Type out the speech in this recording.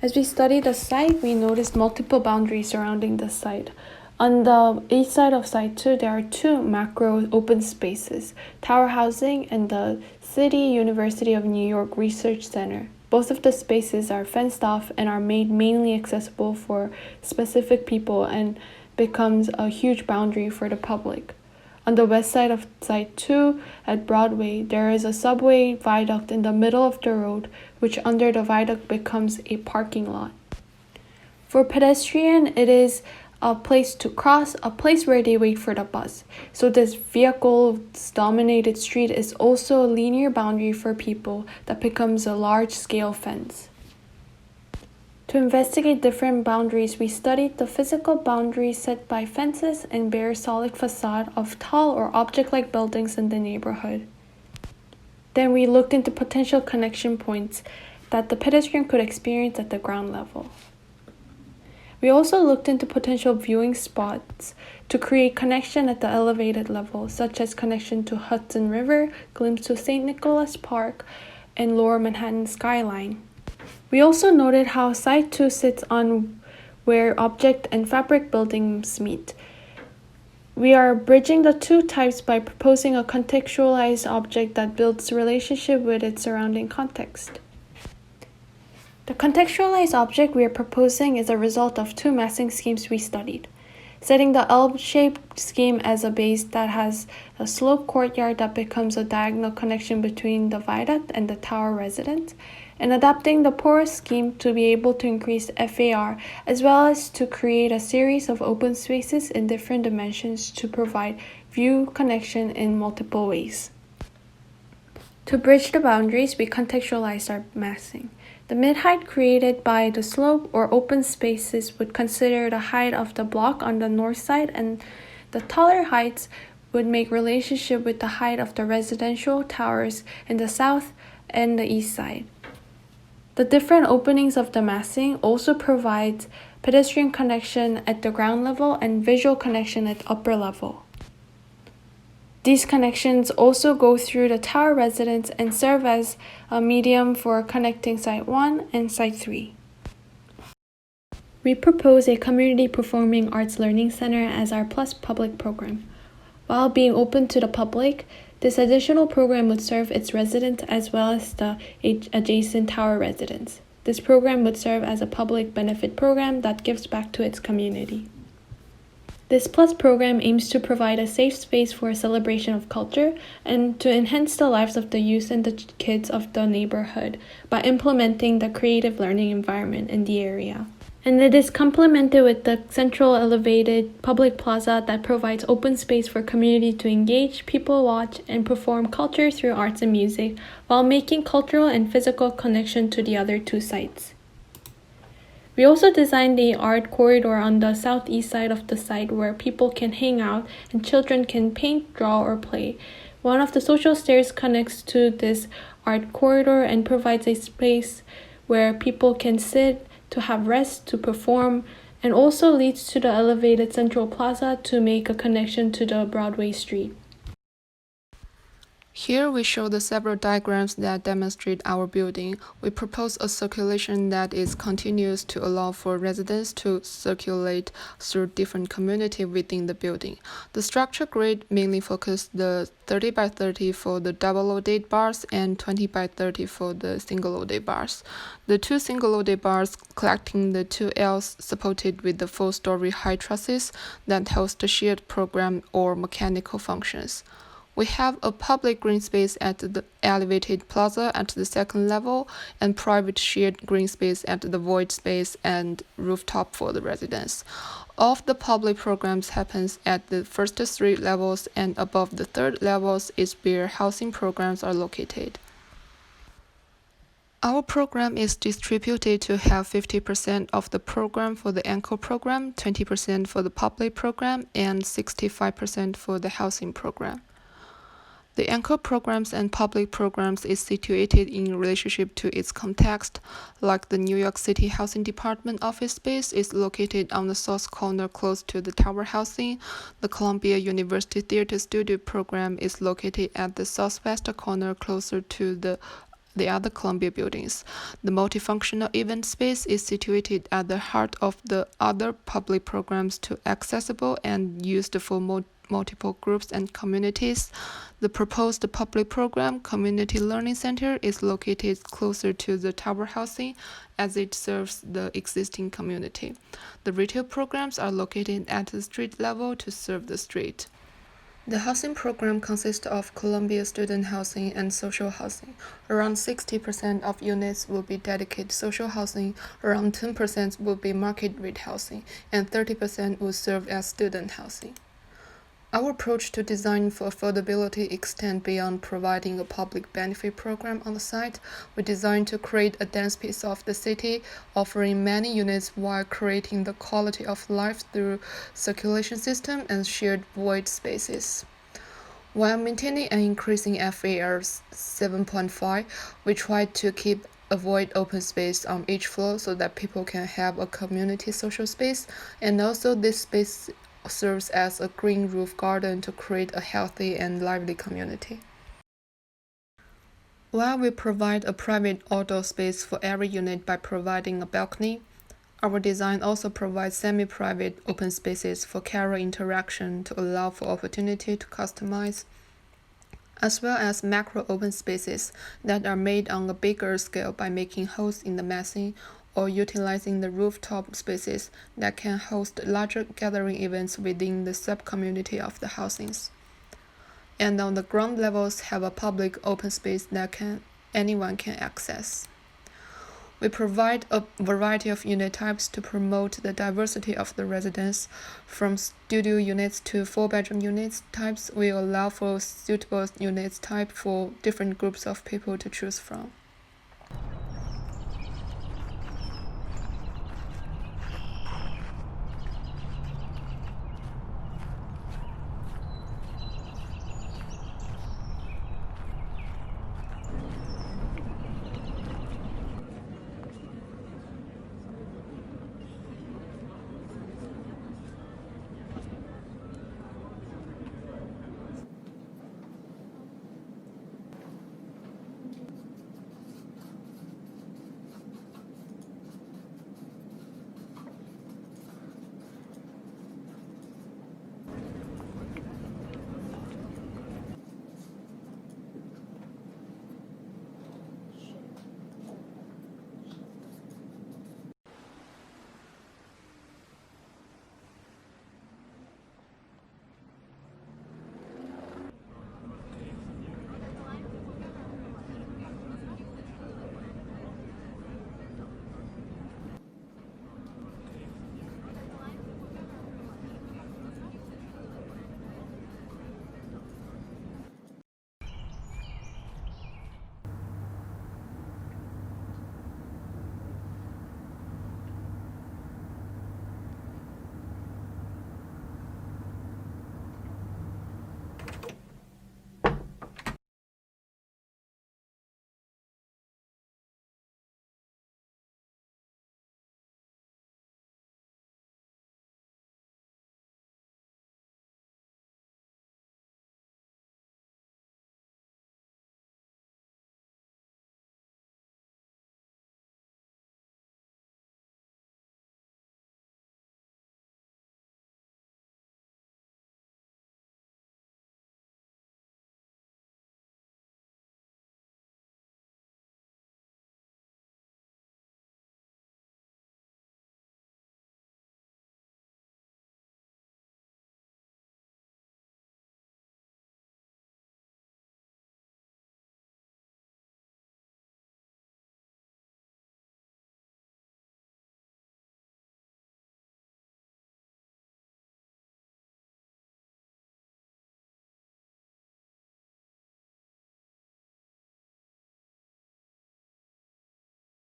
As we studied the site, we noticed multiple boundaries surrounding the site. On the east side of Site 2, there are two macro open spaces, Tower Housing and the City University of New York Research Center. Both of the spaces are fenced off and are made mainly accessible for specific people and becomes a huge boundary for the public. On the west side of Site 2 at Broadway, there is a subway viaduct in the middle of the road, which under the viaduct becomes a parking lot. For pedestrian, it is a place to cross, a place where they wait for the bus. So this vehicle-dominated street is also a linear boundary for people that becomes a large-scale fence. To investigate different boundaries, we studied the physical boundaries set by fences and bare solid facade of tall or object-like buildings in the neighborhood. Then we looked into potential connection points that the pedestrian could experience at the ground level. We also looked into potential viewing spots to create connection at the elevated level, such as connection to Hudson River, glimpse to St. Nicholas Park, and Lower Manhattan skyline. We also noted how Site 2 sits on where object and fabric buildings meet. We are bridging the two types by proposing a contextualized object that builds relationship with its surrounding context. The contextualized object we are proposing is a result of two massing schemes we studied. Setting the L-shaped scheme as a base that has a sloped courtyard that becomes a diagonal connection between the viaduct and the tower residence, and adapting the porous scheme to be able to increase FAR as well as to create a series of open spaces in different dimensions to provide view connection in multiple ways. To bridge the boundaries, we contextualized our massing. The mid-height created by the slope or open spaces would consider the height of the block on the north side, and the taller heights would make relationship with the height of the residential towers in the south and the east side. The different openings of the massing also provides pedestrian connection at the ground level and visual connection at upper level. These connections also go through the tower residence and serve as a medium for connecting Site 1 and Site 3. We propose a community performing arts learning center as our Plus public program. While being open to the public, this additional program would serve its residents as well as the adjacent tower residents. This program would serve as a public benefit program that gives back to its community. This Plus program aims to provide a safe space for a celebration of culture and to enhance the lives of the youth and the kids of the neighborhood by implementing the creative learning environment in the area. And it is complemented with the central elevated public plaza that provides open space for community to engage, people watch, and perform culture through arts and music while making cultural and physical connection to the other two sites. We also designed the art corridor on the southeast side of the site where people can hang out and children can paint, draw, or play. One of the social stairs connects to this art corridor and provides a space where people can sit, to have rest, to perform, and also leads to the elevated central plaza to make a connection to the Broadway street. Here we show the several diagrams that demonstrate our building. We propose a circulation that is continuous to allow for residents to circulate through different communities within the building. The structure grid mainly focuses the 30 by 30 for the double-loaded bars and 20 by 30 for the single-loaded bars. The two single-loaded bars collecting the two Ls supported with the 4-story high trusses that host the shared program or mechanical functions. We have a public green space at the elevated plaza at the second level and private shared green space at the void space and rooftop for the residents. All of the public programs happens at the first 3 levels, and above the 3rd levels is where housing programs are located. Our program is distributed to have 50% of the program for the anchor program, 20% for the public program, and 65% for the housing program. The anchor programs and public programs is situated in relationship to its context, like the New York City Housing Department office space is located on the south corner close to the tower housing. The Columbia University Theater Studio program is located at the southwest corner closer to the the other Columbia buildings. The multifunctional event space is situated at the heart of the other public programs to accessible and used for multiple groups and communities. The proposed public program, Community Learning Center, is located closer to the tower housing as it serves the existing community. The retail programs are located at the street level to serve the street. The housing program consists of Columbia student housing and social housing. Around 60% of units will be dedicated social housing, around 10% will be market rate housing, and 30% will serve as student housing. Our approach to design for affordability extends beyond providing a public benefit program on the site. We design to create a dense piece of the city, offering many units while creating the quality of life through circulation system and shared void spaces. While maintaining and increasing FAR 7.5, we try to keep avoid open space on each floor so that people can have a community social space, and also this space serves as a green roof garden to create a healthy and lively community. While we provide a private outdoor space for every unit by providing a balcony, our design also provides semi-private open spaces for carer interaction to allow for opportunity to customize, as well as macro open spaces that are made on a bigger scale by making holes in the massing or utilizing the rooftop spaces that can host larger gathering events within the sub-community of the housings. And on the ground levels have a public open space that anyone can access. We provide a variety of unit types to promote the diversity of the residents. From studio units to 4-bedroom units types, we allow for suitable units type for different groups of people to choose from.